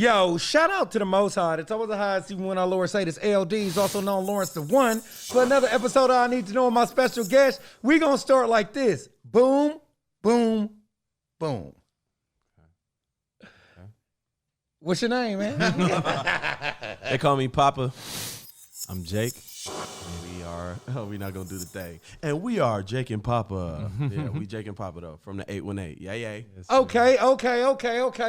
Yo, shout out to the Most High. It's always the highest even when our Lord say this. LD is also known Lawrence the One. For another episode of I Need to Know with my special guest, we gonna start like this. Boom, boom, boom. What's your name, man? They call me Papa. I'm Jake. And we are, we're not going to do the thing. And we are Jake and Papa. Yeah, we Jake and Papa, though, from the 818. Yeah. Yes, okay.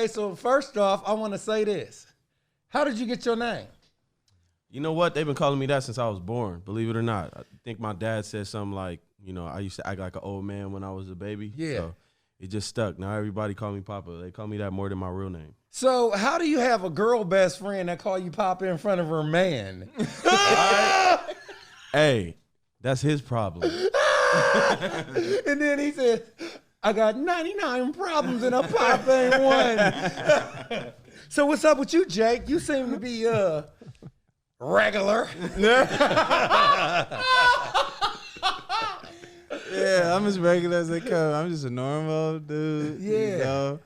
So first off, I want to say this. How did you get your name? You know what? They've been calling me that since I was born, believe it or not. I think my dad said something like, I used to act like an old man when I was a baby. Yeah. So it just stuck. Now everybody call me Papa. They call me that more than my real name. So how do you have a girl best friend that call you Papa in front of her man? Hey, that's his problem. And then he said, I got 99 problems and a Papa ain't one. So what's up with you, Jake? You seem to be regular. Yeah, I'm as regular as they come. I'm just a normal dude. Yeah.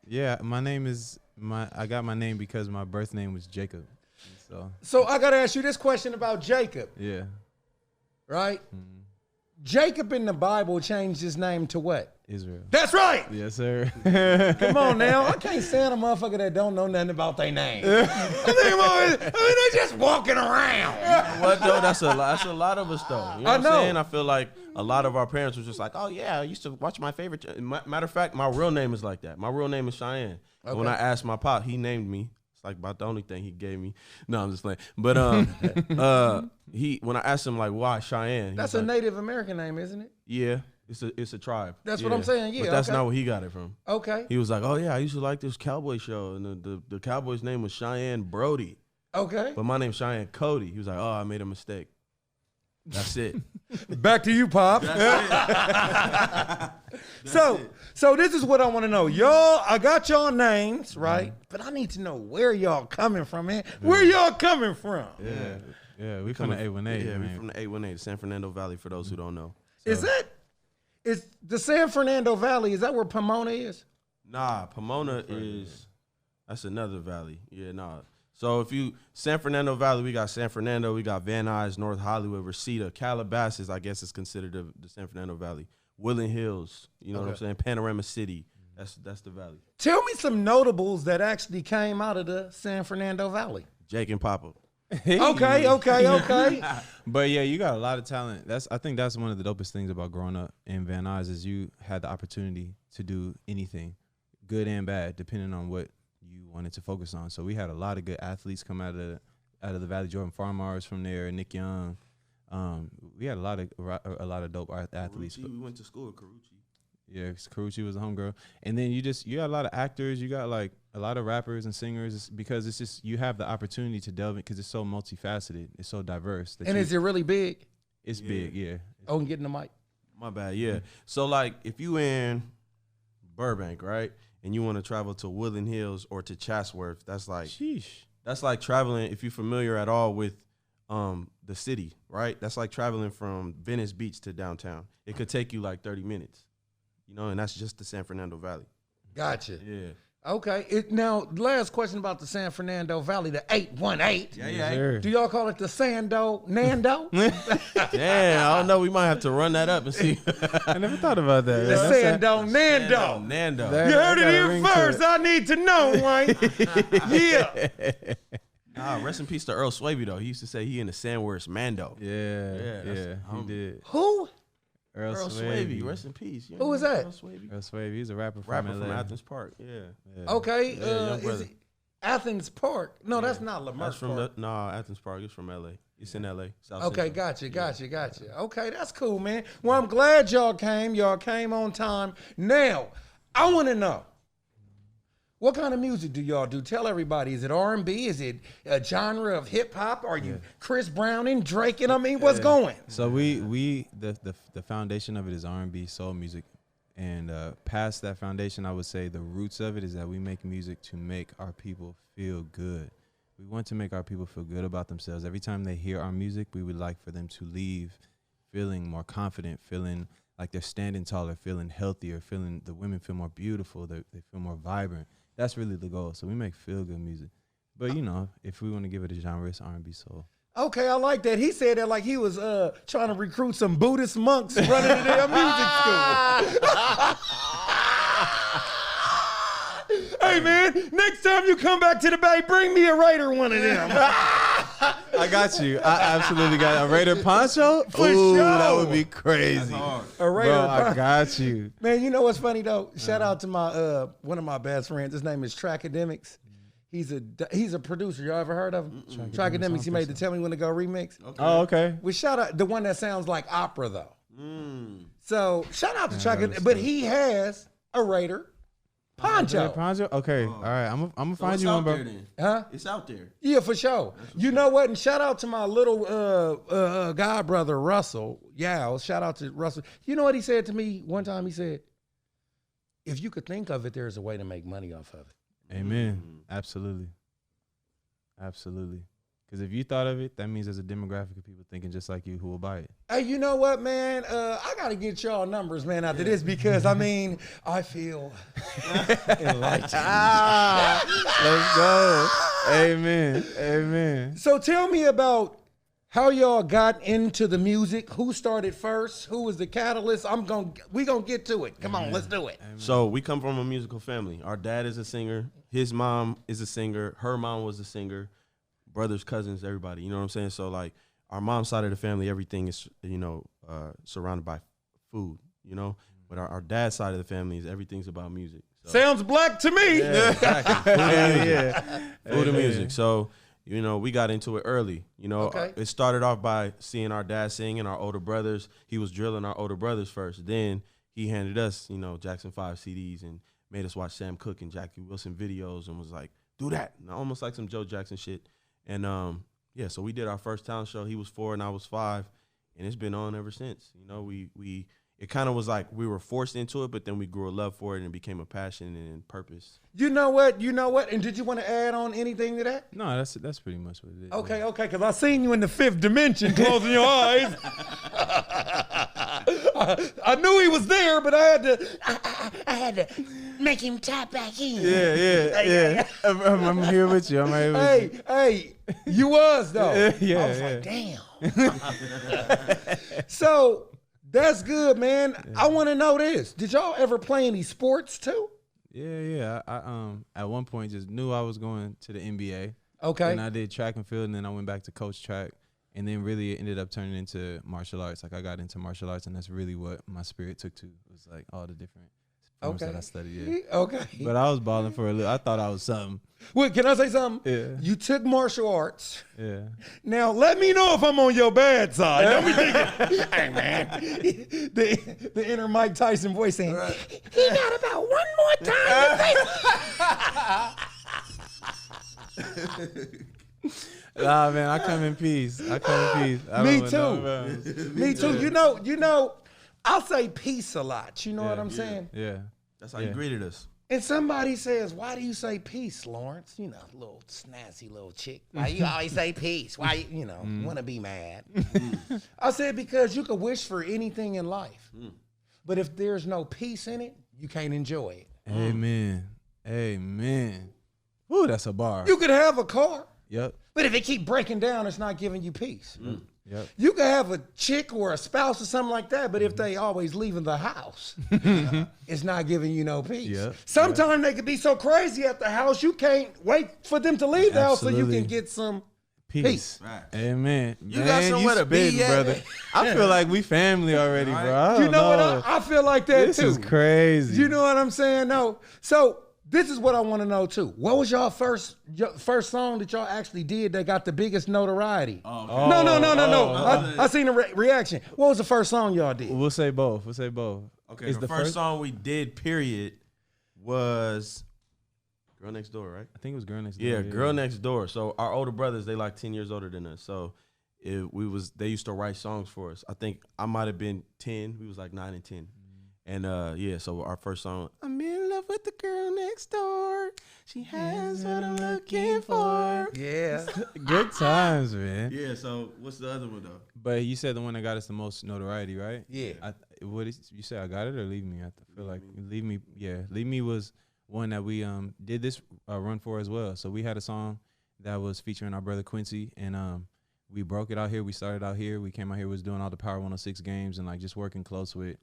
Yeah, my name is I got my name because my birth name was Jacob. So I gotta ask you this question about Jacob. Yeah. Right? Mm-hmm. Jacob in the Bible changed his name to what? Israel. That's right. Yes, sir. Come on now. I can't stand a motherfucker that don't know nothing about their name. They're just walking around. You know what, though? That's a lot of us, though. You know what I'm saying? I feel like a lot of our parents were just like, oh, yeah, I used to watch my favorite. Matter of fact, my real name is like that. My real name is Cheyenne. Okay. When I asked my pop, he named me. It's like about the only thing he gave me. No, I'm just playing. But when I asked him, like, why Cheyenne? That's a Native American name, isn't it? Yeah. It's a tribe. That's what I'm saying. Yeah, but that's not where he got it from. Okay. He was like, "Oh yeah, I used to like this cowboy show, and the cowboy's name was Cheyenne Brody. Okay. But my name's Cheyenne Cody." He was like, "Oh, I made a mistake." That's it. Back to you, Pop. So this is what I want to know, y'all. I got y'all names right, but I need to know where y'all coming from, man. Where y'all coming from? Yeah. We from the 818. Yeah, we from the 818, San Fernando Valley. For those who don't know, Is the San Fernando Valley, is that where Pomona is? Nah, Pomona that's another valley. Yeah, nah. So San Fernando Valley, we got San Fernando, we got Van Nuys, North Hollywood, Reseda, Calabasas, I guess is considered the San Fernando Valley. Woodland Hills, you know what I'm saying? Panorama City, that's the valley. Tell me some notables that actually came out of the San Fernando Valley. Jake and Papa. Okay. But yeah, you got a lot of talent. I think that's one of the dopest things about growing up in Van Nuys is you had the opportunity to do anything, good and bad, depending on what you wanted to focus on. So we had a lot of good athletes come out of the Valley. Jordan Farmars from there, Nick Young. We had a lot of dope athletes. We went to school at Carucci. Yeah, Carucci was a homegirl. And then you got a lot of actors. You got like a lot of rappers and singers because it's just you have the opportunity to delve in because it's so multifaceted. It's so diverse. And is it really big? It's big, yeah. Oh, and getting the mic. My bad, yeah. So like if you in Burbank, right, and you want to travel to Woodland Hills or to Chatsworth, that's like traveling, if you're familiar at all with the city, right? That's like traveling from Venice Beach to downtown. It could take you like 30 minutes. And that's just the San Fernando Valley. Gotcha. Yeah. Okay. Now, last question about the San Fernando Valley, the 818. Yeah. Do y'all call it the Nando? Yeah, I don't know. We might have to run that up and see. I never thought about that. The Nando. Nando. You heard it here first. I need to know, right? Yeah. Rest in peace to Earl Swaby, though. He used to say he in the Sandworst Mando. Yeah, he did. Who? Earl Swaby, rest in peace. Who is that? Earl Swaby, he's a rapper from LA. Athens Park. Yeah. Okay. Is it Athens Park? No, that's not Lamar. That's from Athens Park. It's from LA. It's in LA. South okay, Central. gotcha. Okay, that's cool, man. Well, I'm glad y'all came. Y'all came on time. Now, I want to know, what kind of music do y'all do? Tell everybody. Is it R&B? Is it a genre of hip hop? Are you Chris Brown and Drake? And I mean, what's going? So the foundation of it is R&B, soul music, and past that foundation, I would say the roots of it is that we make music to make our people feel good. We want to make our people feel good about themselves. Every time they hear our music, we would like for them to leave feeling more confident, feeling like they're standing taller, feeling healthier, feeling the women feel more beautiful, they feel more vibrant. That's really the goal. So we make feel good music. But you know, if we want to give it a genre, it's R&B soul. Okay, I like that. He said that like he was trying to recruit some Buddhist monks running to their music school. Hey man, next time you come back to the Bay, bring me a Raider one of them. I got you. I absolutely got a Raider poncho. For Ooh, sure. that would be crazy. A Raider Bro, I poncho. got you. Man, you know what's funny though? Shout out to my one of my best friends. His name is Trackademics. He's a producer. Y'all ever heard of him? Trackademics. He made the Tell Me When to Go remix. Okay. Oh, okay. We shout out the one that sounds like opera though. So shout out to that was Trackademics. But he has a Raider poncho. Poncho? Okay. All right. I'm gonna So find it's you one, out bro. there then. Huh? It's out there. Yeah, for sure. You know what? And shout out to my little god brother Russell. Yeah, shout out to Russell. You know what he said to me one time? He said, "If you could think of it, there's a way to make money off of it." Amen. Absolutely. Absolutely. Because if you thought of it, that means there's a demographic of people thinking just like you who will buy it. Hey, you know what, man? I gotta get y'all numbers, man, after this because I mean, I feel enlightened. Let's go. Amen. Amen. So tell me about how y'all got into the music. Who started first? Who was the catalyst? We gonna get to it. Come on, let's do it. So we come from a musical family. Our dad is a singer. His mom is a singer. Her mom was a singer. Brothers, cousins, everybody. You know what I'm saying? So like our mom's side of the family, everything is surrounded by food. You know, but our dad's side of the family is everything's about music. So, Sounds black to me. yeah, exactly. Food and music. Yeah. Food and music. So we got into it early. Okay. It started off by seeing our dad sing and our older brothers. He was drilling our older brothers first. Then he handed us, Jackson 5 CDs and made us watch Sam Cooke and Jackie Wilson videos and was like, do that. And almost like some Joe Jackson shit. And so we did our first talent show. He was 4 and I was 5, and it's been on ever since. It kind of was like we were forced into it, but then we grew a love for it and it became a passion and purpose. You know what? And did you want to add on anything to that? No, that's pretty much what it is. Okay, because I seen you in the 5th dimension closing your eyes. I knew he was there, but I had to make him tap back in. Yeah. I'm here with you. I'm right with you. Hey, you was though. Yeah, I was like, damn. So that's good, man. I want to know this. Did y'all ever play any sports too? Yeah. I at one point just knew I was going to the NBA. Okay. And I did track and field, and then I went back to coach track, and then really it ended up turning into martial arts. Like I got into martial arts, and that's really what my spirit took to. It was like all the different forms that I studied. Yeah. Okay. But I was balling for a little. I thought I was something. Wait, can I say something? Yeah. You took martial arts. Yeah. Now let me know if I'm on your bad side. Don't be thinking, hey man, the inner Mike Tyson voice saying, he got about one more time to say. Nah, man, I come in peace. I Me don't too. know. Me too. You know, I'll say peace a lot. You know what I'm saying? Yeah. That's how you greeted us. And somebody says, why do you say peace, Lawrence? You know, little snazzy little chick. Why you always say peace? Why, want to be mad? I said, because you could wish for anything in life. But if there's no peace in it, you can't enjoy it. Amen. Ooh, that's a bar. You could have a car, Yep. but if it keep breaking down, it's not giving you peace. Yep. You could have a chick or a spouse or something like that, but if they always leaving the house, it's not giving you no peace. Yep. Sometimes they could be so crazy at the house, you can't wait for them to leave the house so you Absolutely. can get some Peace. peace. Right. Amen. You got somewhere to be spitting, at. brother. I feel like we family already, bro. I You don't know what? know. I feel like that This too. is crazy. You know what I'm saying? No. So this is what I want to know too. What was your first song that y'all actually did that got the biggest notoriety? Oh, Oh, No. I seen a reaction. What was the first song y'all did? We'll say both. Okay, Is the first song we did, period, was Girl Next Door, right? I think it was Girl Next Door. Yeah, Girl Next Door. So our older brothers, they like 10 years older than us. So they used to write songs for us. I think I might have been 10. We was like 9 and 10. And so our first song, I'm in love love with the girl next door. She has what I'm looking for. Yeah. Good times, man. Yeah. So what's the other one though? But you said the one that got us the most notoriety, right? Yeah. What is you say? I got it or leave me? I feel like leave me. Yeah, leave me was one that we did this run for as well. So we had a song that was featuring our brother Quincy, and we broke it out here. We started out here. We came out here, was doing all the Power 106 games and like just working close with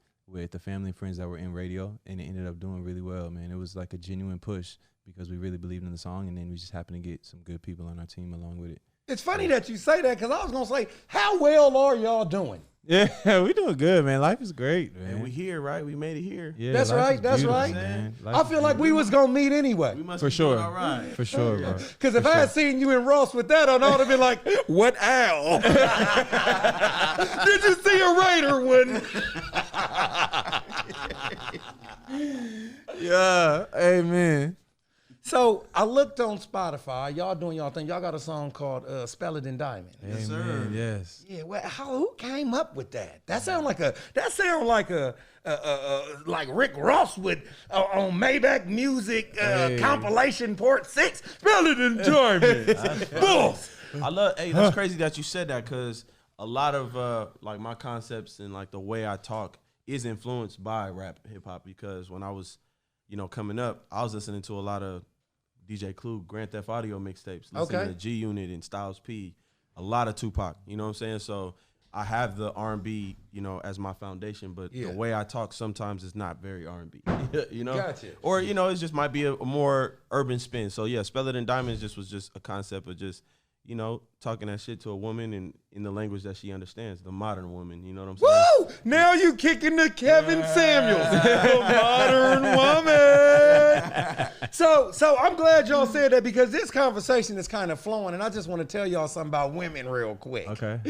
the family and friends that were in radio, and it ended up doing really well, man. It was like a genuine push because we really believed in the song, and then we just happened to get some good people on our team along with it. It's funny that you say that because I was going to say, how well are y'all doing? Yeah, we doing good, man. Life is great, man. And we here, right? We made it here. Yeah, That's life right. is That's beautiful, right. man. Life I is feel like we beautiful. was going to meet anyway. We must For be sure. doing all right. For sure, bro. Because if I had seen you in Ross with that on, I would have been like, what owl? Did you see a Raider one? Yeah, amen. So I looked on Spotify. Y'all doing y'all thing. Y'all got a song called Spell It in Diamond. Yes, sir. Amen. Yes. Yeah, well, who came up with that? That sound like like Rick Ross with on Maybach Music compilation port 6. Spell It in Diamond. Bull. I love. Hey, that's crazy that you said that because a lot of like my concepts and like the way I talk is influenced by rap hip hop. Because when I was, coming up, I was listening to a lot of DJ Clue, Grand Theft Audio mixtapes, listening to G Unit and Styles P, a lot of Tupac. You know what I'm saying? So I have the R&B, as my foundation, but the way I talk sometimes is not very R&B. Gotcha. Or it just might be a more urban spin. So yeah, Spell It in Diamonds was just a concept of just talking that shit to a woman in the language that she understands, the modern woman. You know what I'm saying? Woo! Now you kicking the Kevin Samuels, the modern woman. So I'm glad y'all said that because this conversation is kind of flowing, and I just want to tell y'all something about women real quick. Okay.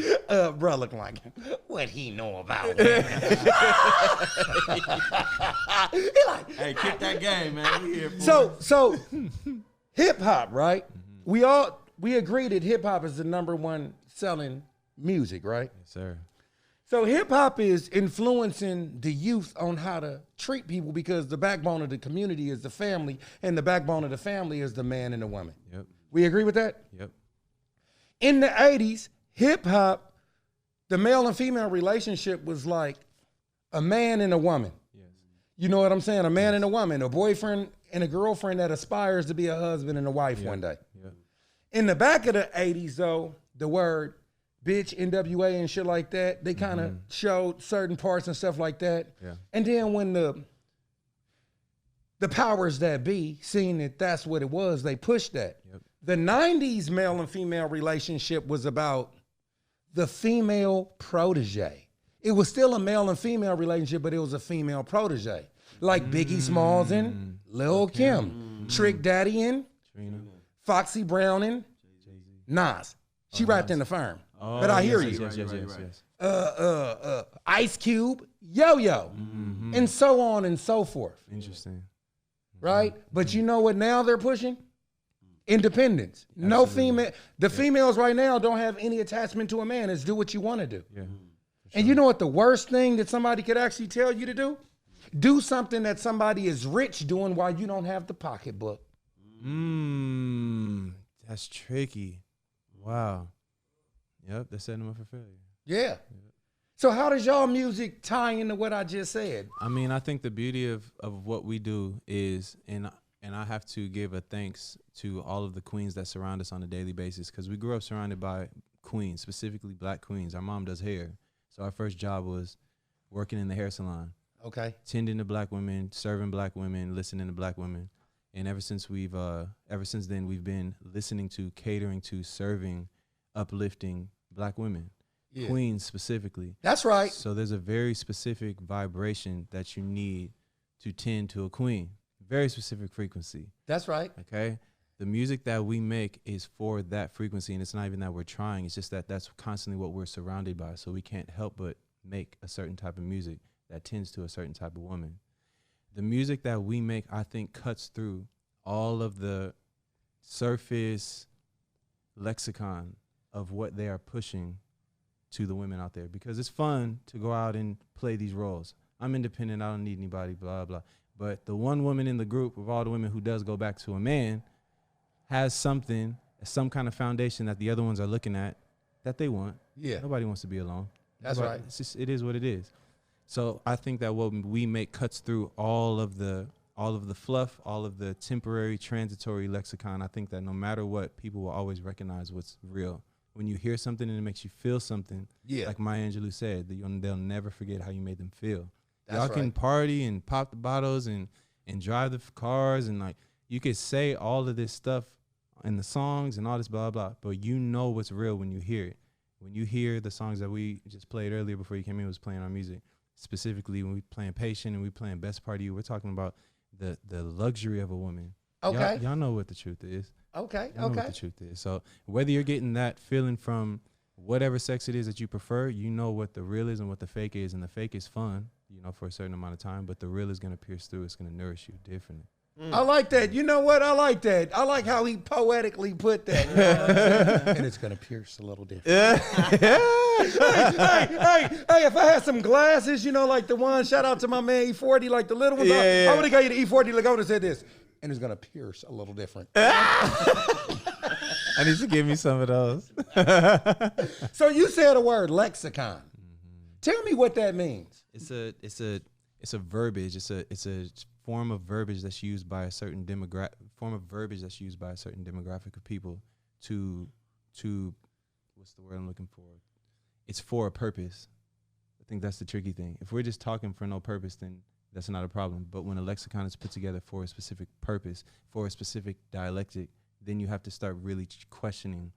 Bro, look like what he know about women. He like, Hey, kick that game, man. We here for so hip hop, right? We agree that hip hop is the #1 selling music, right? Yes, sir. So hip hop is influencing the youth on how to treat people because the backbone of the community is the family, and the backbone of the family is the man and the woman. Yep. We agree with that? Yep. In the 80s, hip hop, the male and female relationship was like a man and a woman. Yes. You know what I'm saying? A man and a woman, a boyfriend and a girlfriend that aspires to be a husband and a wife one day. Yep. In the back of the 80s, though, the word bitch, NWA and shit like that, they kind of showed certain parts and stuff like that. Yeah. And then when the powers that be, seeing that that's what it was, they pushed that. Yep. The 90s male and female relationship was about the female protege. It was still a male and female relationship, but it was a female protege. Like Biggie Smalls and Lil Kim, Trick Daddy and Trina. Foxy Brown and Nas. She rapped in the firm. Oh, But I hear yes, you. Yes. Ice Cube, Yo-Yo, and so on and so forth, Interesting. right? But you know what now they're pushing? Independence. No female. The females right now don't have any attachment to a man. It's do what you want to do. Yeah. And you know what the worst thing that somebody could actually tell you to do? Do something that somebody is rich doing while you don't have the pocketbook. That's tricky. Wow. Yep, they're setting them up for failure. Yeah. So how does y'all music tie into what I just said? I mean, I think the beauty of what we do is, and I have to give a thanks to all of the queens that surround us on a daily basis because we grew up surrounded by queens, specifically black queens. Our mom does hair. So our first job was working in the hair salon. Okay. Tending to black women, serving black women, listening to black women. And ever since then, we've been listening to, catering to, serving, uplifting black women, queens specifically. That's right. So there's a very specific vibration that you need to tend to a queen. Very specific frequency. That's right. Okay. The music that we make is for that frequency, and it's not even that we're trying. It's just that that's constantly what we're surrounded by. So we can't help but make a certain type of music that tends to a certain type of woman. The music that we make, I think, cuts through all of the surface lexicon of what they are pushing to the women out there, because it's fun to go out and play these roles. I'm independent. I don't need anybody, blah, blah. But the one woman in the group of all the women who does go back to a man has something, some kind of foundation that the other ones are looking at that they want. Yeah. Nobody wants to be alone. That's right. It's just, it is what it is. So I think that what we make cuts through all of the fluff, all of the temporary, transitory lexicon. I think that no matter what, people will always recognize what's real. When you hear something and it makes you feel something, like Maya Angelou said, they'll never forget how you made them feel. Y'all can party and pop the bottles and drive the cars and like you could say all of this stuff in the songs and all this blah blah, but you know what's real when you hear it. When you hear the songs that we just played earlier before you came in, was playing our music. Specifically, when we playing Patient and we playing Best Part of You, we're talking about the luxury of a woman. Okay. Y'all know what the truth is. Okay. Y'all know what the truth is. So whether you're getting that feeling from whatever sex it is that you prefer, you know what the real is and what the fake is. And the fake is fun, you know, for a certain amount of time, but the real is going to pierce through. It's going to nourish you differently. I like that. You know what? I like that. I like how he poetically put that. You know what I'm saying? And it's going to pierce a little different. hey, if I had some glasses, you know, like the one, shout out to my man E40, like the little ones, I would have got you the E40 Lagona and said this, and it's going to pierce a little different. I need to give me some of those. So you said a word, lexicon. Tell me what that means. It's a verbiage. It's a form of verbiage that's used by a certain demographic of people to what's the word I'm looking for? It's for a purpose. I think that's the tricky thing. If we're just talking for no purpose, then that's not a problem. But when a lexicon is put together for a specific purpose, for a specific dialectic, then you have to start really questioning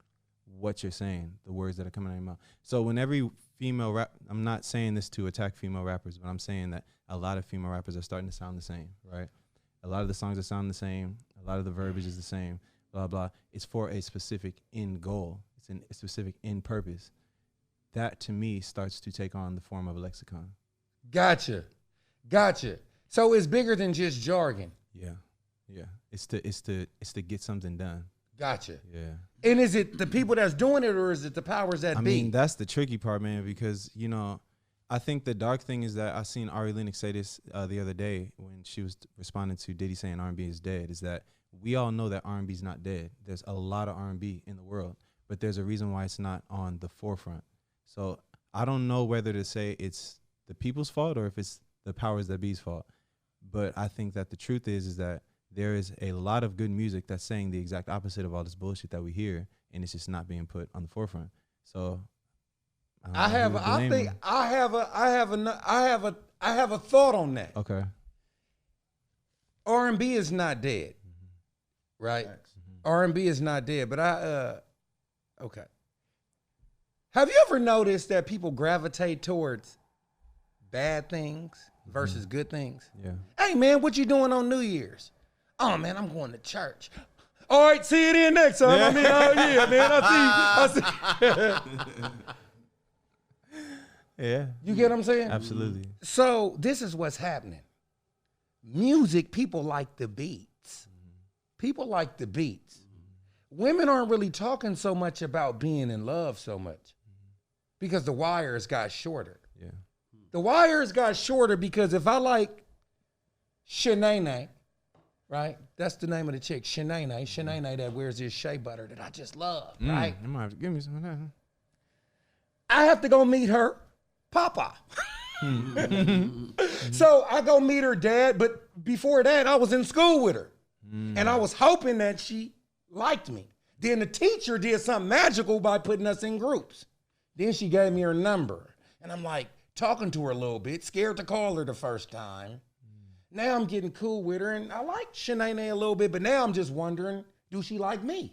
what you're saying, the words that are coming out of your mouth. So when every female rap, I'm not saying this to attack female rappers, but I'm saying that a lot of female rappers are starting to sound the same, right? A lot of the songs are sounding the same. A lot of the verbiage is the same, blah, blah. It's for a specific end goal. It's a specific end purpose. That, to me, starts to take on the form of a lexicon. Gotcha. So it's bigger than just jargon. Yeah. It's to get something done. Gotcha. Yeah. And is it the people that's doing it, or is it the powers that be? I mean, that's the tricky part, man, because, you know, I think the dark thing is that I seen Ari Lennox say this the other day when she was responding to Diddy saying R&B is dead, is that we all know that R&B is not dead. There's a lot of R&B in the world, but there's a reason why it's not on the forefront. So I don't know whether to say it's the people's fault or if it's the powers that be's fault. But I think that the truth is that there is a lot of good music that's saying the exact opposite of all this bullshit that we hear, and it's just not being put on the forefront. So I have a thought on that. Okay. R&B is not dead. Right? R&B is not dead, but okay. Have you ever noticed that people gravitate towards bad things versus good things? Yeah. Hey man, what you doing on New Year's? Oh man, I'm going to church. All right, see you then next time. I mean, oh yeah, man, I see. Yeah. You get what I'm saying? Absolutely. So this is what's happening. Music, people like the beats. People like the beats. Women aren't really talking so much about being in love so much because the wires got shorter. Yeah. The wires got shorter because if I like Shanae, right? That's the name of the chick, Shanae that wears this shea butter that I just love, right? You might have to give me some of that. I have to go meet her papa. So I go meet her dad, but before that, I was in school with her. And I was hoping that she liked me. Then the teacher did something magical by putting us in groups. Then she gave me her number. And I'm like talking to her a little bit, scared to call her the first time. Now I'm getting cool with her, and I like Shanae a little bit, but now I'm just wondering, do she like me?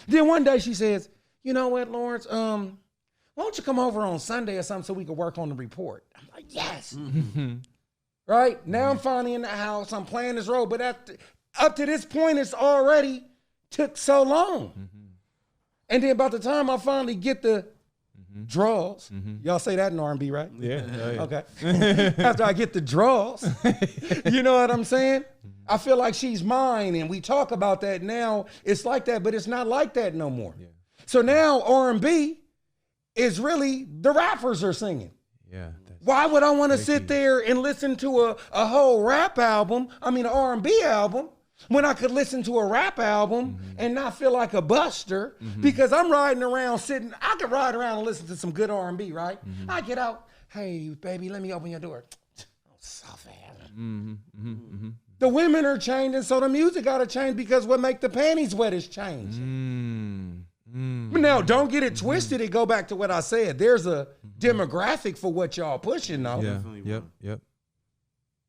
Then one day she says, you know what, Lawrence, why don't you come over on Sunday or something so we can work on the report? I'm like, yes. Right? Now I'm finally in the house. I'm playing this role, but up to this point, it's already took so long. And then by the time I finally get the draws, y'all say that in R&B, right? Yeah. Okay. After I get the draws, you know what I'm saying? I feel like she's mine, and we talk about that now. It's like that, but it's not like that no more. Yeah. So now R&B is really the rappers are singing. Yeah. Why would I want to Very sit key. there and listen to a whole rap album, an R&B album, when I could listen to a rap album and not feel like a buster because I'm riding around I could ride around and listen to some good R&B, right? I get out, hey, baby, let me open your door. Oh, soft ass. The women are changing, so the music got to change because what make the panties wet is changing. But now, don't get it twisted and go back to what I said. There's a demographic for what y'all pushing, though. Yeah. Yep.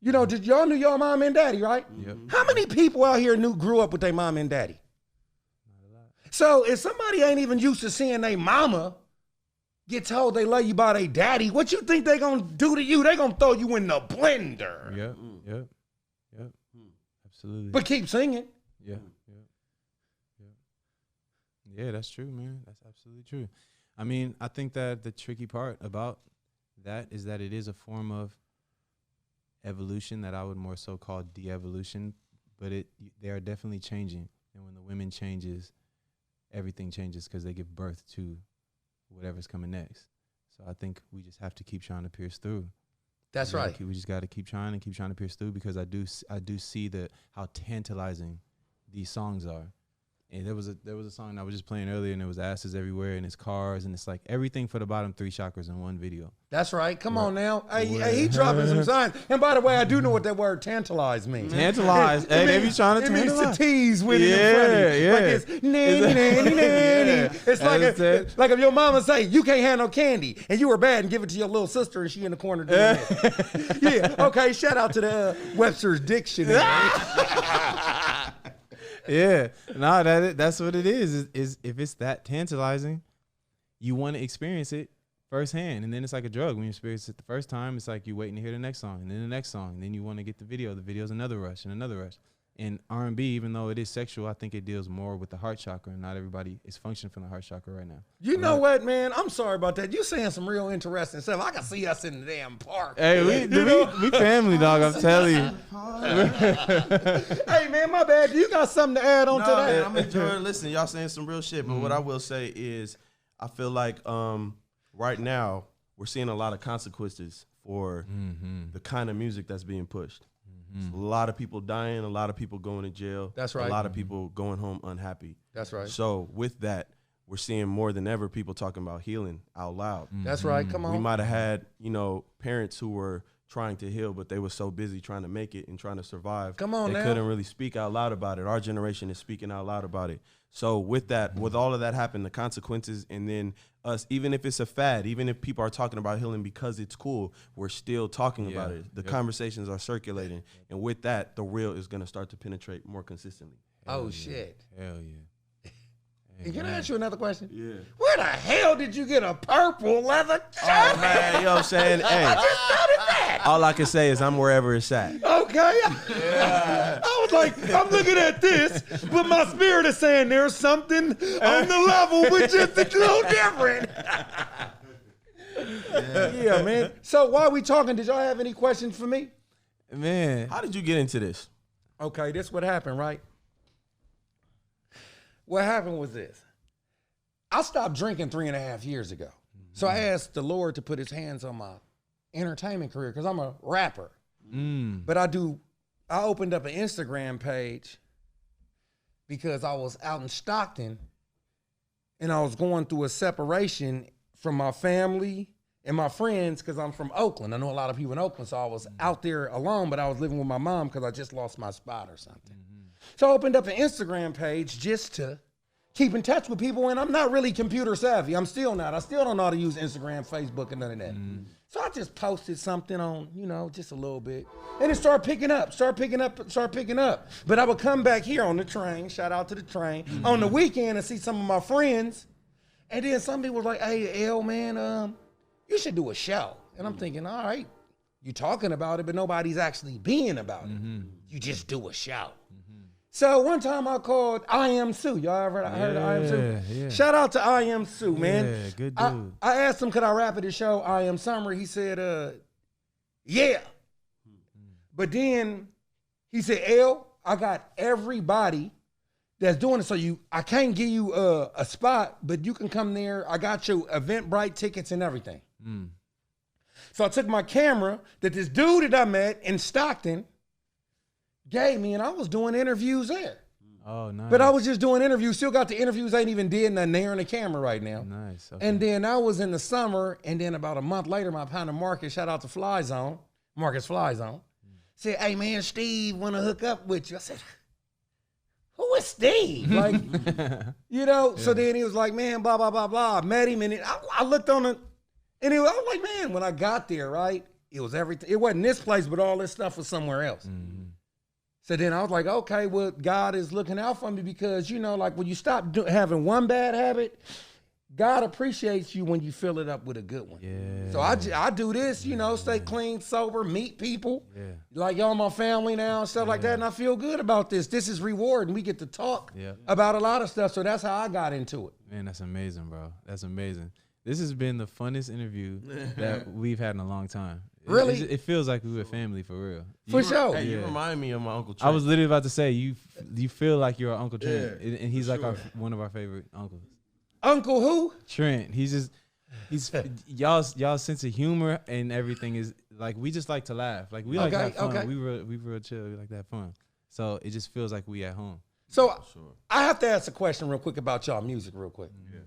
You know, y'all knew your mom and daddy, right? Yep. How many people out here grew up with their mom and daddy? So if somebody ain't even used to seeing their mama get told they love you by their daddy, what you think they gonna do to you? They gonna throw you in the blender. Yep. Absolutely. But keep singing. Yeah, that's true, man. That's absolutely true. I mean, I think that the tricky part about that is that it is a form of evolution that I would more so call de-evolution, but they are definitely changing. And when the women changes, everything changes because they give birth to whatever's coming next. So I think we just have to keep trying to pierce through. That's right. We just got to keep trying to pierce through because I do see how tantalizing these songs are. And there was a song I was just playing earlier, and there was asses everywhere, and it's cars, and it's like everything for the bottom 3 chakras in one video. That's right. Come on now. Hey, he dropping some signs. And by the way, I do know what that word tantalize means. Tantalize. Hey, they be trying to It means tantalize. to tease with it in front of you. Yeah. Like it's nanny, nanny, nanny. It's like if your mama say, you can't have no candy, and you were bad and give it to your little sister, and she in the corner doing it. Yeah, okay, shout out to the Webster's Dictionary. Yeah, no, that's what it is if it's that tantalizing, you want to experience it firsthand, and then it's like a drug. When you experience it the first time, it's like you're waiting to hear the next song, and then the next song, and then you want to get the video. The video's another rush and another rush. And R&B, even though it is sexual, I think it deals more with the heart chakra, and not everybody is functioning from the heart chakra right now. You know what, man? I'm sorry about that. You saying some real interesting stuff. I can see us in the damn park. Hey, we family, dog. I'm telling you. Hey, man, my bad. You got something to add on to that? Man, I'm enjoying listening. Y'all saying some real shit, but what I will say is I feel like right now we're seeing a lot of consequences for the kind of music that's being pushed. A lot of people dying, a lot of people going to jail. That's right. A lot of people going home unhappy. That's right. So with that, we're seeing more than ever people talking about healing out loud. That's right. Come on. We might have had, parents who were trying to heal, but they were so busy trying to make it and trying to survive. Come on they now. couldn't really speak out loud about it. Our generation is speaking out loud about it. So with that, with all of that happen, the consequences, and then us, even if it's a fad, even if people are talking about healing because it's cool, we're still talking about it. The conversations are circulating. And with that, the real is going to start to penetrate more consistently. Shit. Hell yeah. And can I ask you another question? Yeah. Where the hell did you get a purple leather shirt? Oh, man, you know what I'm saying? Hey, I just noticed that. all I can say is I'm wherever it's at. Okay. Yeah. I was like, I'm looking at this, but my spirit is saying there's something on the level which is a little different. Yeah, man. So while we talking, did y'all have any questions for me? Man. How did you get into this? Okay, this what happened, right? What happened was this. I stopped drinking 3.5 years ago. So I asked the Lord to put his hands on my entertainment career because I'm a rapper. But I opened up an Instagram page because I was out in Stockton and I was going through a separation from my family and my friends because I'm from Oakland. I know a lot of people in Oakland, so I was out there alone, but I was living with my mom because I just lost my spot or something. So I opened up an Instagram page just to keep in touch with people, and I'm not really computer savvy. I'm still not. I still don't know how to use Instagram, Facebook, and none of that. So I just posted something on, just a little bit. And it started picking up. But I would come back here on the train, shout out to the train, on the weekend and see some of my friends. And then some people were like, hey, L, man, you should do a show. And I'm thinking, all right, you're talking about it, but nobody's actually being about it. You just do a show. So one time I called I Am Sue. Y'all ever heard of I Am Sue? Yeah. Shout out to I Am Sue, man. Yeah, good dude. I asked him, could I rap at his show, I Am Summer? He said, yeah. But then he said, L, I got everybody that's doing it. So I can't give you a spot, but you can come there. I got your Eventbrite tickets and everything. So I took my camera that this dude that I met in Stockton gave me, and I was doing interviews there. Oh, nice. But I was just doing interviews. Still got the interviews. Ain't even did nothing there on the camera right now. Nice. Okay. And then I was in the summer, and then about a month later, my partner Marcus, shout out to Fly Zone, Marcus Fly Zone, said, "Hey man, Steve want to hook up with you." I said, "Who is Steve?" Like, you know. Yeah. So then he was like, "Man, blah blah blah blah." I met him, and I looked on it, and I was like, "Man," when I got there, right, it was everything. It wasn't this place, but all this stuff was somewhere else. Mm-hmm. So then I was like, okay, well, God is looking out for me because, you know, like when you stop having one bad habit, God appreciates you when you fill it up with a good one. Yeah. So I do this, you know, stay clean, sober, meet people. Yeah. Like y'all my family now and stuff like that, and I feel good about this. This is reward, and we get to talk about a lot of stuff. So that's how I got into it. Man, that's amazing, bro. That's amazing. This has been the funnest interview that we've had in a long time. Really? It feels like we were family for real. For sure. Hey, you remind me of my Uncle Trent. I was literally about to say, you feel like you're Uncle Trent. And he's like one of our favorite uncles. Uncle who? Trent. He's y'all sense of humor and everything is like, we just like to laugh. Like we like to have fun. Okay. We real chill. We like to have fun. So it just feels like we at home. So I have to ask a question real quick about y'all music real quick. Yeah.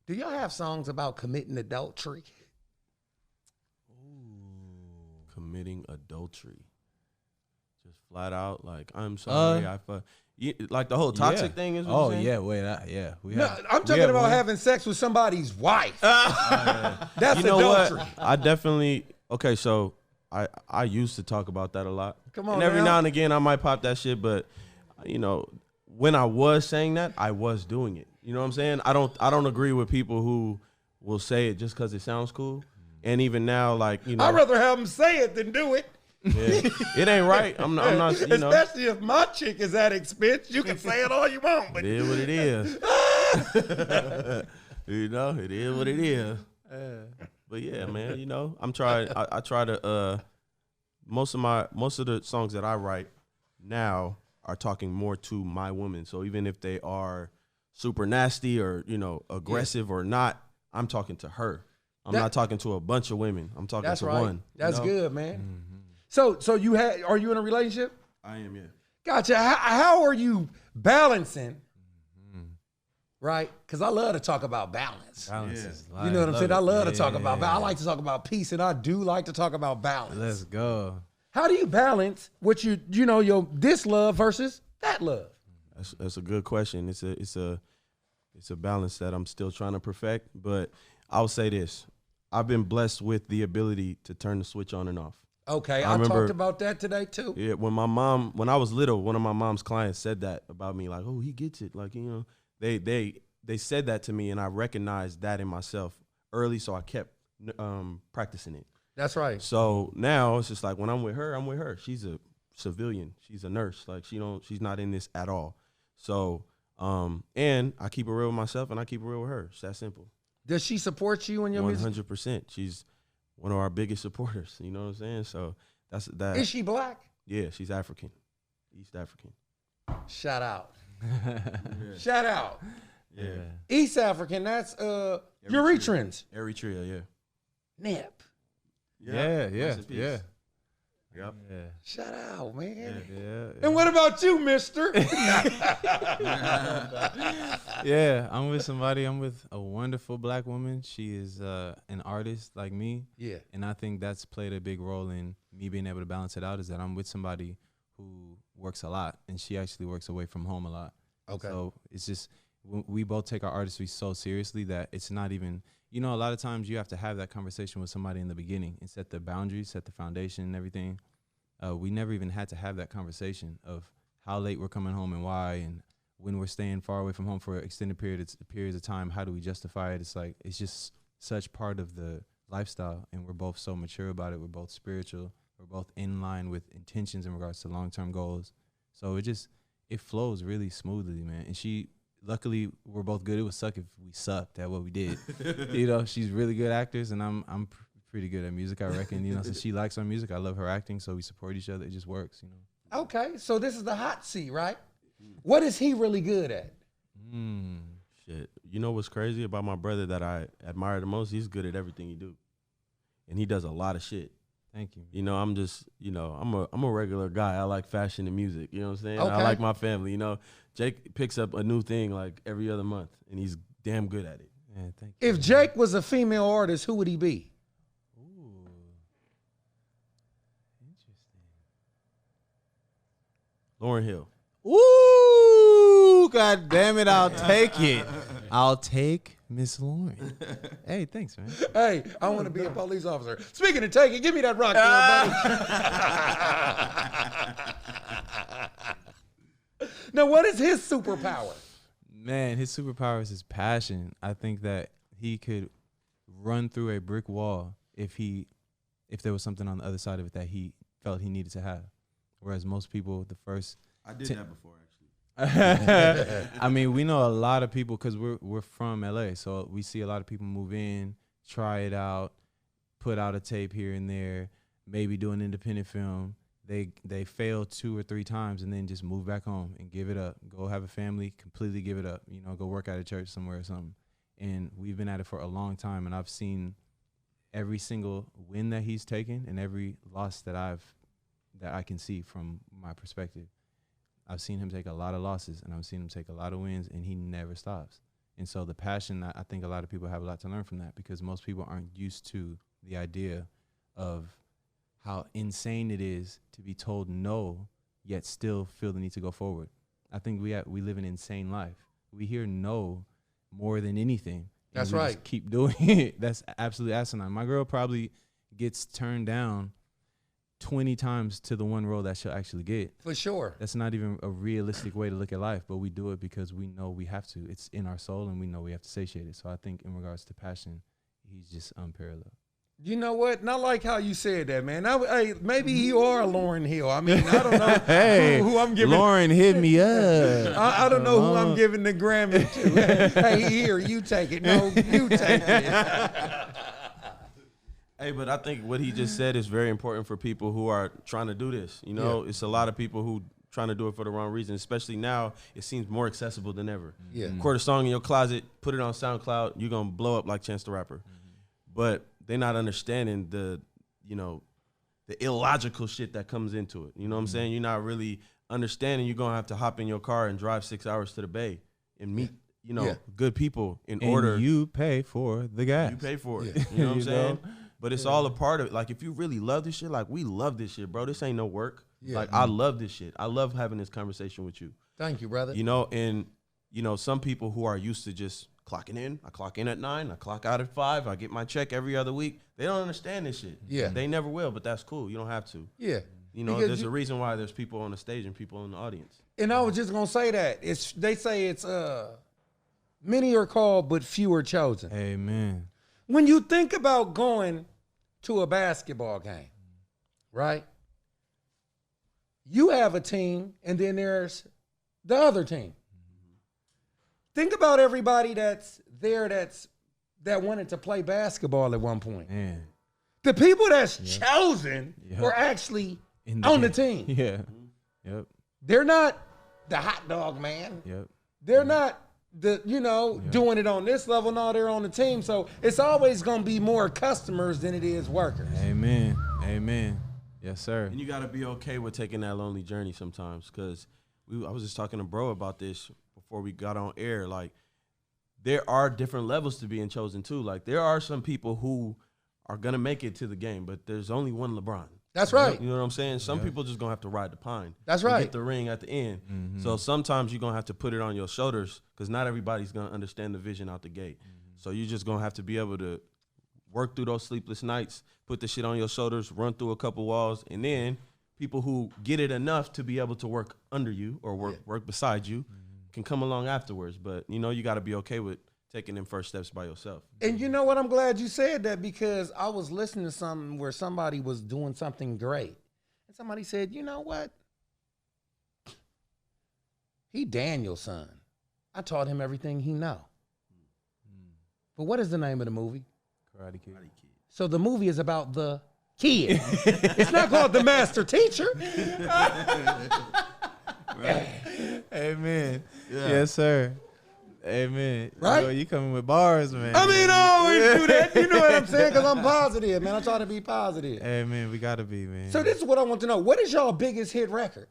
Do y'all have songs about committing adultery? Committing adultery, just flat out, like, I'm sorry, like the whole toxic thing is. Oh yeah, wait, I'm talking about having sex with somebody's wife. That's adultery. What? I definitely So I used to talk about that a lot. Come on, and every now and again I might pop that shit, but you know, when I was saying that, I was doing it. You know what I'm saying? I don't agree with people who will say it just because it sounds cool. And even now, like, you know, I'd rather have them say it than do it. Yeah. It ain't right. I'm not. You know, especially if my chick is at expense. You can say it all you want, but it is what it is. You know, it is what it is. But yeah, man. You know, I'm trying. I try to. Most of the songs that I write now are talking more to my woman. So even if they are super nasty or, you know, aggressive or not, I'm talking to her. I'm not talking to a bunch of women. I'm talking to one. That's good, man. Mm-hmm. So are you in a relationship? I am, yeah. Gotcha. How are you balancing? Right? Because I love to talk about balance. Balance is life. You know what I'm saying? I love to talk about balance. I like to talk about peace, and I do like to talk about balance. Let's go. How do you balance what your this love versus that love? That's a good question. It's a balance that I'm still trying to perfect, but I'll say this. I've been blessed with the ability to turn the switch on and off. Okay, I talked about that today too. Yeah, when I was little, one of my mom's clients said that about me, like, "Oh, he gets it." Like, you know, they said that to me, and I recognized that in myself early, so I kept practicing it. That's right. So now it's just like when I'm with her. She's a civilian. She's a nurse. Like, she's not in this at all. So, and I keep it real with myself, and I keep it real with her. It's that simple. Does she support you in your music? 100%. She's one of our biggest supporters. You know what I'm saying? So that's that. Is she black? Yeah, she's African, East African. Shout out. Shout out. Yeah. East African. That's Eritreans. Eritrea. Yeah. Nip. Yeah. Yep. Yeah. Shout out, man. Yeah. And what about you, mister? Yeah, I'm with a wonderful black woman. She is an artist like me. Yeah. And I think that's played a big role in me being able to balance it out, is that I'm with somebody who works a lot, and she actually works away from home a lot. Okay. So it's just, we both take our artistry so seriously that it's not even, you know, a lot of times you have to have that conversation with somebody in the beginning and set the boundaries, set the foundation and everything. We never even had to have that conversation of how late we're coming home and why, and when we're staying far away from home for extended periods of time, how do we justify it? It's like, it's just such part of the lifestyle, and we're both so mature about it. We're both spiritual. We're both in line with intentions in regards to long-term goals. So it flows really smoothly, man. And luckily, we're both good. It would suck if we sucked at what we did. You know, she's really good actors, and I'm pretty good at music, I reckon. You know, since she likes our music, I love her acting, so we support each other. It just works, you know. Okay, so this is the hot seat, right? What is he really good at? Shit. You know what's crazy about my brother that I admire the most? He's good at everything he do. and he does a lot of shit. Thank you. You know, I'm just, you know, I'm a regular guy. I like fashion and music. You know what I'm saying? Okay. I like my family. You know, Jake picks up a new thing like every other month, and he's damn good at it. Yeah, thank you. If Jake was a female artist, who would he be? Ooh. Interesting. Lauryn Hill. Ooh, God damn it, I'll take it. I'll take Miss Lauren. Hey, thanks, man. Hey, I want to be a police officer. Speaking of take it, give me that rock there, buddy. Now, what is his superpower? Man, his superpower is his passion. I think that he could run through a brick wall if there was something on the other side of it that he felt he needed to have. Whereas most people, the first I did that before, actually. I mean, we know a lot of people because we're from LA, so we see a lot of people move in, try it out, put out a tape here and there, maybe do an independent film. They fail 2 or 3 times and then just move back home and give it up. Go have a family, completely give it up. You know, go work at a church somewhere or something. And we've been at it for a long time, and I've seen every single win that he's taken and every loss that I can see from my perspective. I've seen him take a lot of losses, and I've seen him take a lot of wins, and he never stops. And so the passion, I think a lot of people have a lot to learn from that, because most people aren't used to the idea of how insane it is to be told no, yet still feel the need to go forward. I think we live an insane life. We hear no more than anything. That's we right. Just keep doing it. That's absolutely asinine. My girl probably gets turned down 20 times to the one role that she'll actually get. For sure. That's not even a realistic way to look at life, but we do it because we know we have to. It's in our soul, and we know we have to satiate it. So I think in regards to passion, he's just unparalleled. You know what? Not like how you said that, man. Hey, maybe you are Lauryn Hill. I mean, I don't know Hey, who I'm giving. Lauren, hit me up. I don't know who I'm giving the Grammy to. Hey, here, you take it. No, you take it. Hey, but I think what he just said is very important for people who are trying to do this. You know, it's a lot of people who trying to do it for the wrong reason, especially now. It seems more accessible than ever. Yeah. Record a song in your closet, put it on SoundCloud, you're going to blow up like Chance the Rapper. But they're not understanding the illogical shit that comes into it. You know what I'm saying? You're not really understanding you're going to have to hop in your car and drive 6 hours to the Bay and meet, good people in order. You pay for the gas. You pay for it. Yeah. You know what I'm You saying? know? But it's all a part of it. Like, if you really love this shit, like, we love this shit, bro. This ain't no work. Yeah. Like, I love this shit. I love having this conversation with you. Thank you, brother. You know, and, some people who are used to just clocking in, I clock in at 9, I clock out at 5, I get my check every other week. They don't understand this shit. Yeah. They never will, but that's cool. You don't have to. Yeah. You know, Because there's a reason why there's people on the stage and people in the audience. And I was just going to say that. They say it's many are called, but few are chosen. Amen. When you think about going to a basketball game, right? You have a team, and then there's the other team. Think about everybody that's there that wanted to play basketball at one point. Man. The people that's chosen Yep. were actually In on the game. team. Yeah. Yep. They're not the hot dog man. Yep. They're not doing it on this level. No, they're on the team. So it's always going to be more customers than it is workers. Amen. Amen. Yes, sir. And you got to be okay with taking that lonely journey sometimes, because I was just talking to bro about this before we got on air. Like, there are different levels to being chosen too. Like, there are some people who are going to make it to the game, but there's only one LeBron. That's right. You know what I'm saying? Some people just going to have to ride the pine. That's and right. Get the ring at the end. So sometimes you're going to have to put it on your shoulders, because not everybody's going to understand the vision out the gate. So you're just going to have to be able to work through those sleepless nights, put the shit on your shoulders, run through a couple walls, and then people who get it enough to be able to work under you or work beside you can come along afterwards. But, you got to be okay with taking them first steps by yourself. And you know what? I'm glad you said that, because I was listening to something where somebody was doing something great. And somebody said, you know what? He Daniel's son. I taught him everything he know. But what is the name of the movie? Karate Kid. So the movie is about the kid. It's not called The Master Teacher. Amen. Yeah. Yes, sir. Hey man, Right? You coming with bars, man. I mean, I always do that. You know what I'm saying? Because I'm positive, man. I try to be positive. Hey man, we gotta be, man. So this is what I want to know. What is y'all biggest hit record?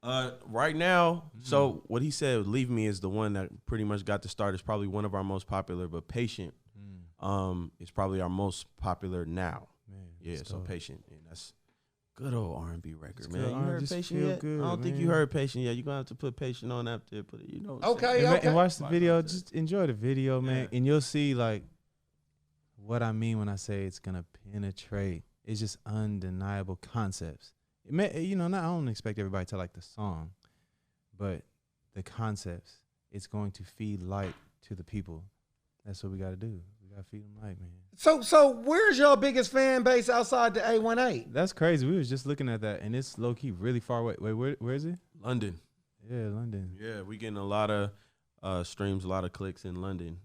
Right now, so what he said, "Leave Me" is the one that pretty much got the start. It's probably one of our most popular, but "Patient" is probably our most popular now. Man, Yeah, so dope. "Patient," and that's good old R&B record, It's man. good You R&B, heard just "Patient" feel yet? good, I don't think you man. heard "Patient" yet. You're gonna have to put "Patient" on after, put it. You know. Okay, And, okay. and watch the video. Just enjoy the video, man, Yeah. and you'll see like what I mean when I say it's gonna penetrate. It's just undeniable concepts. It may, I don't expect everybody to like the song, but the concepts. It's going to feed light to the people. That's what we got to do. We got to feed them light, man. So where's your biggest fan base outside the A18? That's crazy. We was just looking at that, and it's low key really far away. Wait, where is it? London. Yeah, London. Yeah, we getting a lot of streams, a lot of clicks in London.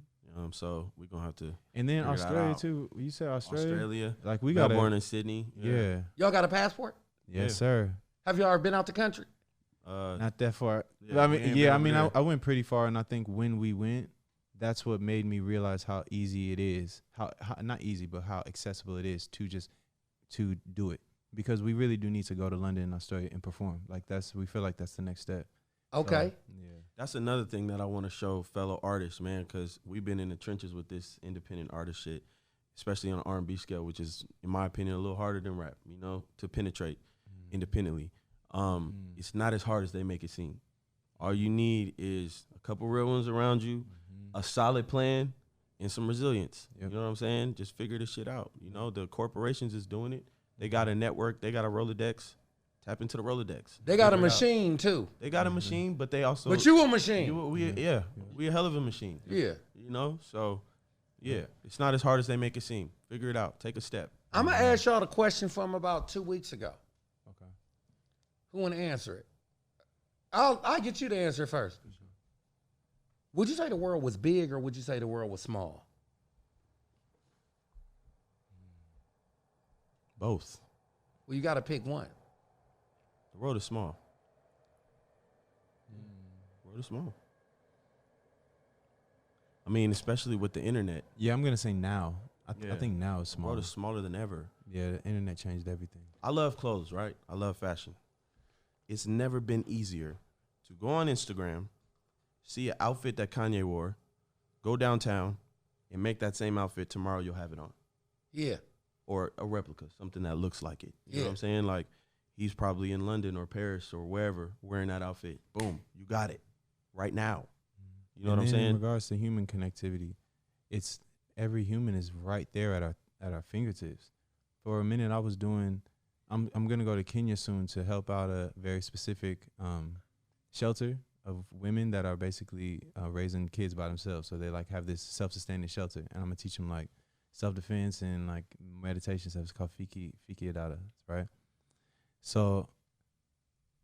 So we're gonna have to. And then figure that Australia out. too. You said Australia. Australia, Like we got Melbourne and Sydney. Yeah. Y'all got a passport? Yes, Yeah. sir. Have y'all ever been out the country? Not that far. Yeah, I we mean, ain't been over there. I went pretty far, and I think when we went, that's what made me realize how easy it is. How not easy, but how accessible it is to do it. Because we really do need to go to London and Australia and perform. Like we feel like that's the next step. Okay. So, yeah. That's another thing that I want to show fellow artists, man, because we've been in the trenches with this independent artist shit, especially on an R&B scale, which is, in my opinion, a little harder than rap, to penetrate independently. It's not as hard as they make it seem. All you need is a couple real ones around you, a solid plan, and some resilience. Yep. You know what I'm saying? Just figure this shit out. The corporations is doing it. They got a network. They got a Rolodex. Tap into the Rolodex. They got a Figure it out. machine too. They got a machine, but they also. But you a machine. We a hell of a machine. Yeah. So yeah, it's not as hard as they make it seem. Figure it out. Take a step. I'm going to ask y'all the question from about 2 weeks ago. Okay. Who want to answer it? I'll get you to answer it first. Would you say the world was big or would you say the world was small? Both. Well, you got to pick one. The world is small. The world is small. I mean, especially with the internet. Yeah, I'm gonna say now. I Yeah. think now is The small. world is smaller than ever. Yeah, the internet changed everything. I love clothes, right? I love fashion. It's never been easier to go on Instagram, see an outfit that Kanye wore, go downtown, and make that same outfit. Tomorrow you'll have it on. Yeah. Or a replica, something that looks like it. You know Yeah. what I'm saying? Like, he's probably in London or Paris or wherever wearing that outfit. Boom, you got it right now. You know And what I'm then saying? In regards to human connectivity, it's every human is right there at our fingertips. For a minute, I was doing. I'm gonna go to Kenya soon to help out a very specific shelter of women that are basically raising kids by themselves. So they like have this self-sustaining shelter, and I'm gonna teach them like self-defense and like meditation stuff. It's called Fiki Adada, right? So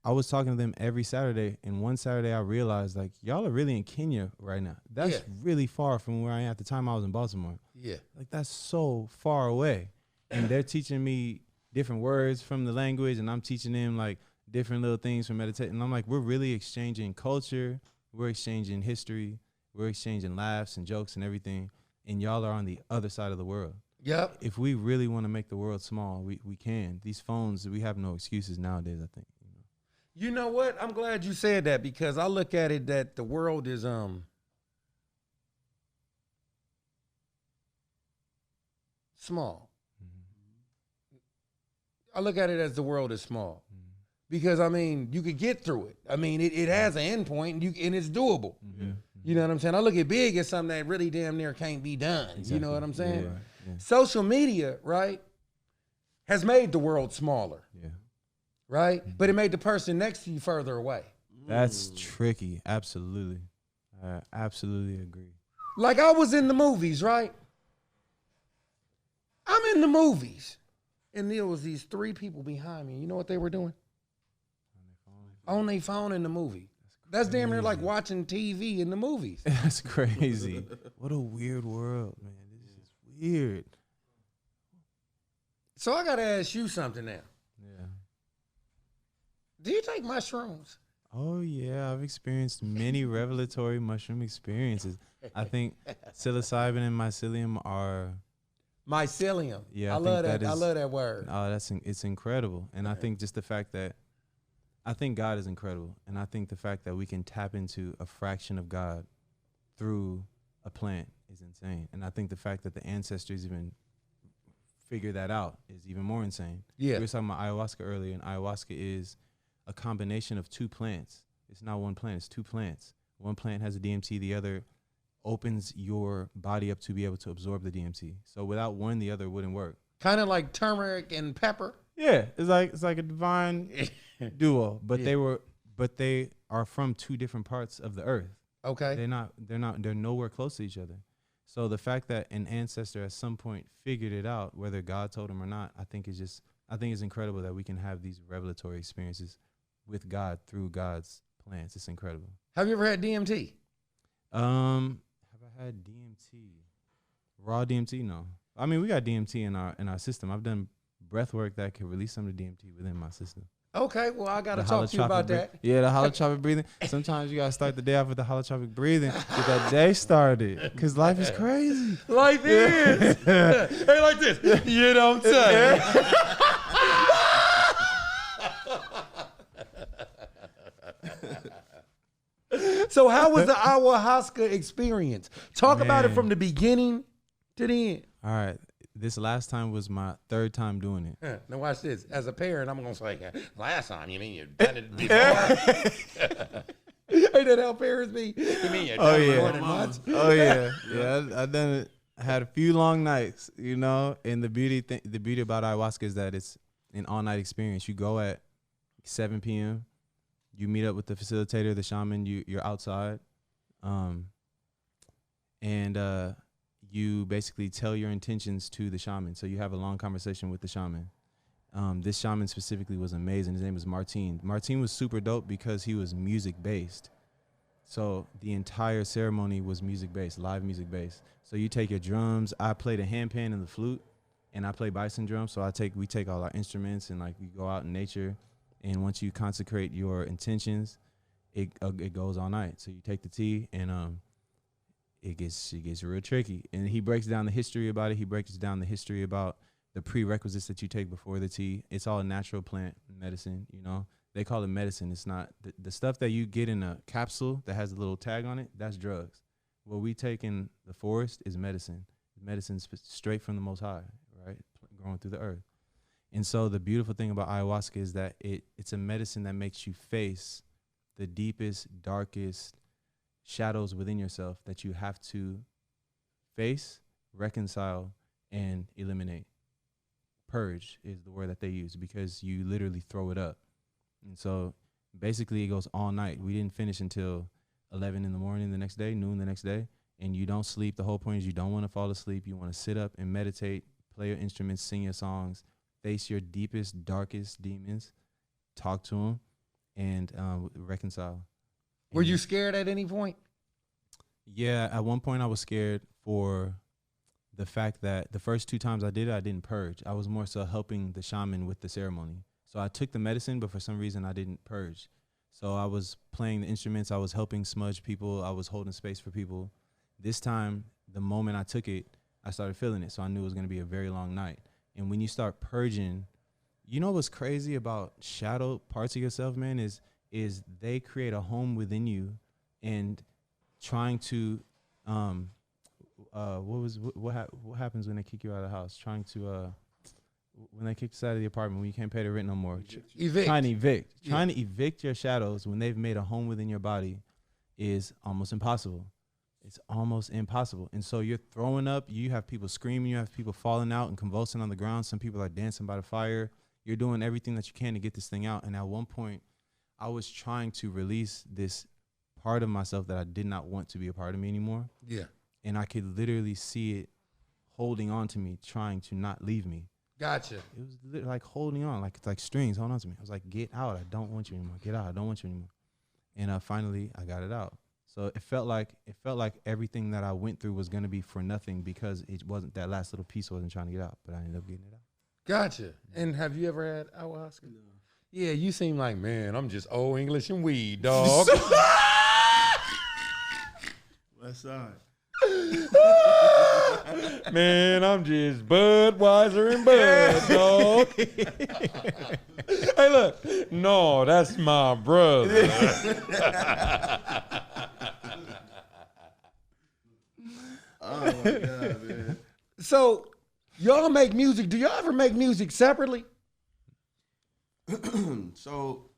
I was talking to them every Saturday, and one Saturday I realized like y'all are really in Kenya right now. That's Yeah. really far from where I am. At the time I was in Baltimore. Yeah. Like that's so far away. And they're teaching me different words from the language, and I'm teaching them like different little things from meditation. And I'm like, we're really exchanging culture, we're exchanging history, we're exchanging laughs and jokes and everything. And y'all are on the other side of the world. Yep. If we really want to make the world small, we can. These phones, we have no excuses nowadays, I think. You know what? I'm glad you said that because I look at it that the world is small. I look at it as the world is small. Because I mean, you could get through it. I mean, it has an endpoint and it's doable. You know what I'm saying? I look at big as something that really damn near can't be done. Exactly. You know what I'm saying? Yeah. Social media, right, has made the world smaller, Yeah. right? But it made the person next to you further away. That's tricky. Absolutely. I absolutely agree. Like I was in the movies, right? I'm in the movies. And there was these 3 people behind me. You know what they were doing? On their phone in the movie. That's damn near like watching TV in the movies. That's crazy. What a weird world, man. This is weird. So I got to ask you something now. Yeah. Do you take mushrooms? Oh yeah, I've experienced many revelatory mushroom experiences. I think psilocybin and mycelium are. Mycelium. Yeah, I love that. is. I love that word. It's incredible, and I think just the fact that I think God is incredible, and I think the fact that we can tap into a fraction of God through a plant is insane, and I think the fact that the ancestors even figure that out is even more insane. Yeah. We were talking about ayahuasca earlier, and ayahuasca is a combination of two plants. It's not one plant, it's two plants. One plant has a DMT, the other opens your body up to be able to absorb the DMT. So without one, the other wouldn't work. Kind of like turmeric and pepper. Yeah, it's like a divine duo, but they are from two different parts of the earth. Okay. They're nowhere close to each other. So the fact that an ancestor at some point figured it out, whether God told him or not, I think it's incredible that we can have these revelatory experiences with God through God's plans. It's incredible. Have you ever had DMT? Have I had DMT? Raw DMT? No. I mean, we got DMT in our system. I've done breath work that can release some of the DMT within my system. Okay, well, I got to talk to you about that. Yeah, the holotropic breathing. Sometimes you got to start the day off with the holotropic breathing. Get that day started. Because life is crazy. Life is. Hey, like this. You don't say. So how was the ayahuasca experience? Talk about it from the beginning to the end. All right. This last time was my third time doing it. Now watch this. As a parent, I'm going to say, last time, you mean you've done it before? Ain't that how parents be? You mean you've done it more than once? Oh, yeah. Yeah, I done it. I had a few long nights, you know, and the beauty about ayahuasca is that it's an all-night experience. You go at 7 p.m., you meet up with the facilitator, the shaman, you're outside, and you basically tell your intentions to the shaman. So you have a long conversation with the shaman. This shaman specifically was amazing. His name was Martin. Martin was super dope because he was music-based. So the entire ceremony was music-based, live music-based. So you take your drums. I play the handpan and the flute, and I play bison drums. So we take all our instruments, and like we go out in nature. And once you consecrate your intentions, it goes all night. So you take the tea, and it gets real tricky. And he breaks down the history about it. He breaks down the history about the prerequisites that you take before the tea. It's all natural plant medicine, you know. They call it medicine. It's not the stuff that you get in a capsule that has a little tag on it. That's drugs. What we take in the forest is medicine. Medicine's straight from the Most High, right? Growing through the earth. And so the beautiful thing about ayahuasca is that it's a medicine that makes you face the deepest, darkest shadows within yourself that you have to face, reconcile, and eliminate. Purge is the word that they use because you literally throw it up. And so basically it goes all night. We didn't finish until 11 in the morning the next day, noon the next day, and you don't sleep. The whole point is you don't want to fall asleep. You want to sit up and meditate, play your instruments, sing your songs, face your deepest, darkest demons, talk to them, and reconcile. Were you scared at any point? Yeah, at one point I was scared for the fact that the first 2 times I did it, I didn't purge. I was more so helping the shaman with the ceremony. So I took the medicine, but for some reason I didn't purge. So I was playing the instruments. I was helping smudge people. I was holding space for people. This time, the moment I took it, I started feeling it. So I knew it was going to be a very long night. And when you start purging, you know what's crazy about shadow parts of yourself, man, is they create a home within you, and trying to what happens when they kick you out of the house? Trying to when they kick you out of the apartment when you can't pay the rent no more. Evict. Trying to evict your shadows when they've made a home within your body is almost impossible. It's almost impossible. And so you're throwing up, you have people screaming, you have people falling out and convulsing on the ground. Some people are dancing by the fire. You're doing everything that you can to get this thing out. And at one point, I was trying to release this part of myself that I did not want to be a part of me anymore. Yeah. And I could literally see it holding on to me, trying to not leave me. Gotcha. It was like holding on, like it's like strings holding on to me. I was like, get out. I don't want you anymore. Get out. I don't want you anymore. And finally, I got it out. So it felt like everything that I went through was going to be for nothing because it wasn't, that last little piece wasn't trying to get out, but I ended up getting it out. Gotcha. And have you ever had ayahuasca? No. Yeah, you seem like, man, I'm just old English and weed, dog. West Side. Man, I'm just Budweiser and Bud, dog. Hey, look. No, that's my brother. Oh, my God, man. So, y'all make music. Do y'all ever make music separately? So,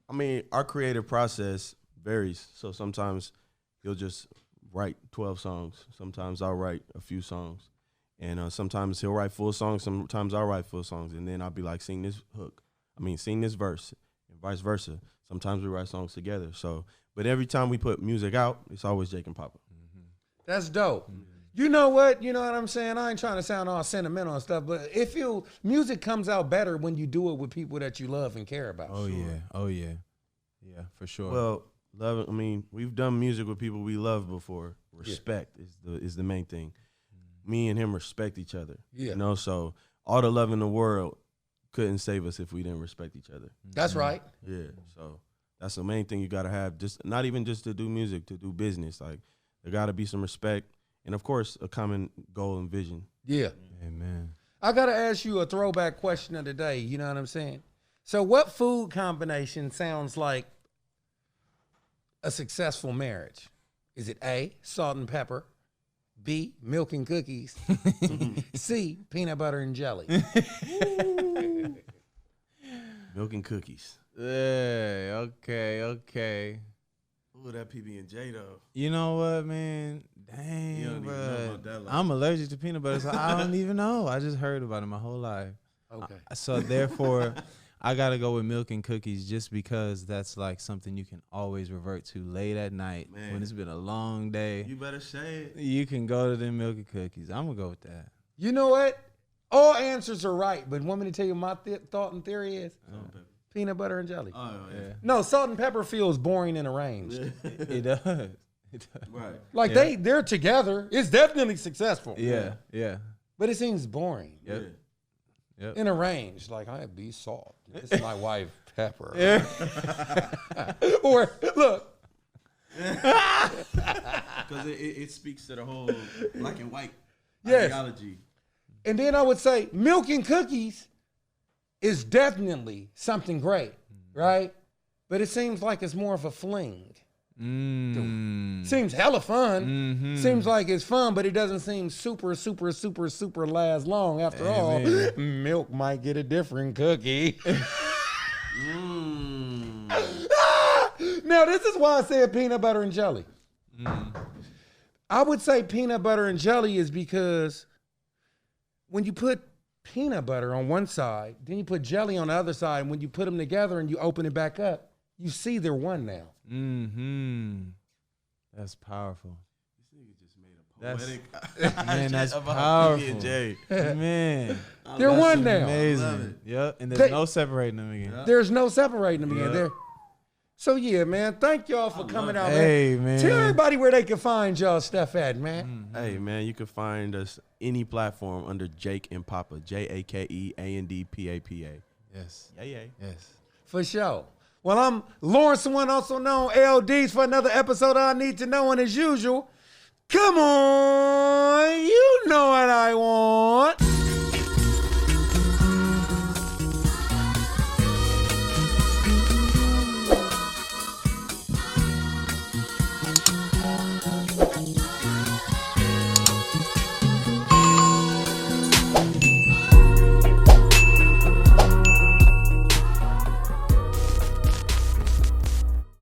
I mean, our creative process varies. So sometimes he'll just write 12 songs. Sometimes I'll write a few songs. And sometimes he'll write full songs. Sometimes I'll write full songs. And then I'll be like, sing this hook. Sing this verse and vice versa. Sometimes we write songs together. So, but every time we put music out, it's always Jake&Papa. That's dope. You know what? You know what I'm saying? I ain't trying to sound all sentimental and stuff, but music comes out better when you do it with people that you love and care about. Oh, yeah. Oh, yeah. Yeah, for sure. Well, we've done music with people we love before. Respect is the main thing. Me and him respect each other. Yeah. You know, so all the love in the world couldn't save us if we didn't respect each other. That's right. Yeah. So that's the main thing you gotta have. Just not even just to do music, to do business. Like there gotta be some respect. And, of course, a common goal and vision. Yeah. Amen. I got to ask you a throwback question of the day. You know what I'm saying? So what food combination sounds like a successful marriage? Is it A, salt and pepper, B, milk and cookies, C, peanut butter and jelly? Milk and cookies. Yeah, okay. Ooh, that PB&J, though. You know what, man? Dang, You don't even know bro. about that life. I'm allergic to peanut butter, so I don't even know. I just heard about it my whole life. Okay. So therefore, I gotta go with milk and cookies just because that's like something you can always revert to late at night Man. when it's been a long day. You better say it. You can go to them milk and cookies. I'm gonna go with that. You know what? All answers are right, but want me to tell you my thought and theory is? Peanut butter and jelly. Oh, yeah. No, salt and pepper feels boring and arranged. It does. It does. Right. Like they're together. It's definitely successful. Yeah. But it seems boring. Yep. Yeah. In arranged. Like I be salt. This is my wife, Pepper. Or look. Because it speaks to the whole black and white ideology. And then I would say milk and cookies is definitely something great, right? But it seems like it's more of a fling. Seems hella fun. Seems like it's fun, but it doesn't seem super last long. After all, milk might get a different cookie. Now, this is why I said peanut butter and jelly. I would say peanut butter and jelly is because when you put peanut butter on one side, then you put jelly on the other side, and when you put them together and you open it back up, you see they're one now. That's powerful. This nigga just made a poetic. Man, that's about powerful. PB&J. Man, They're that's one now. amazing. Yep, and there's no separating them again. There's no separating them again. So yeah, man, thank y'all for coming out, man. Hey, man. Tell everybody where they can find y'all stuff at, man. Hey, man, you can find us any platform under Jake&Papa, JakeAndPapa. Yes. Yeah. Yes. For sure. Well, I'm Lawrence, one also known LDs, for another episode of I Need to Know. And as usual, come on, you know what I want.